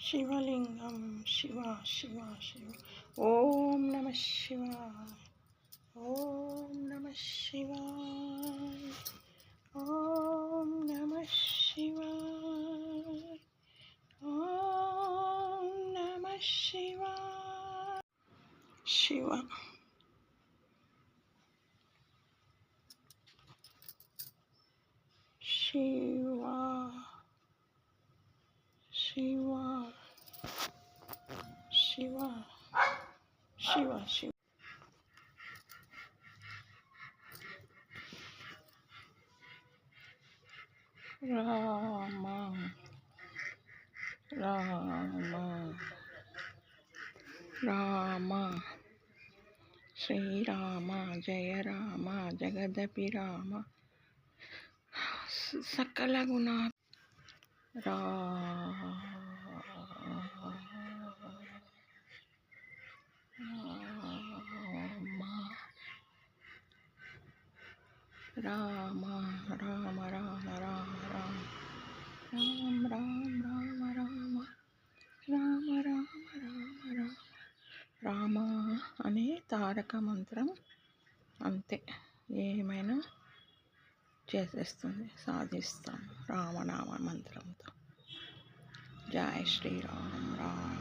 शिवलिंगम शिव शिव शिव। ओम नमः शिवाय। ओम नमः शिवाय। ओम नमः शिवाय। ओम नमः शिवाय। शिव शिवा शिवा शिवा शिवा शिव। राम राम राम श्रीराम जय राम जगदपि राम सकल गुणा राम राम राम राम राम राम राम राम राम राम రామ రామ రామ రామ రామ అనే తారక మంత్రం అంతే, ఏమైనా చేసేస్తుంది, సాధిస్తాం రామనామ మంత్రంతో. జై శ్రీరామ్ రామ్.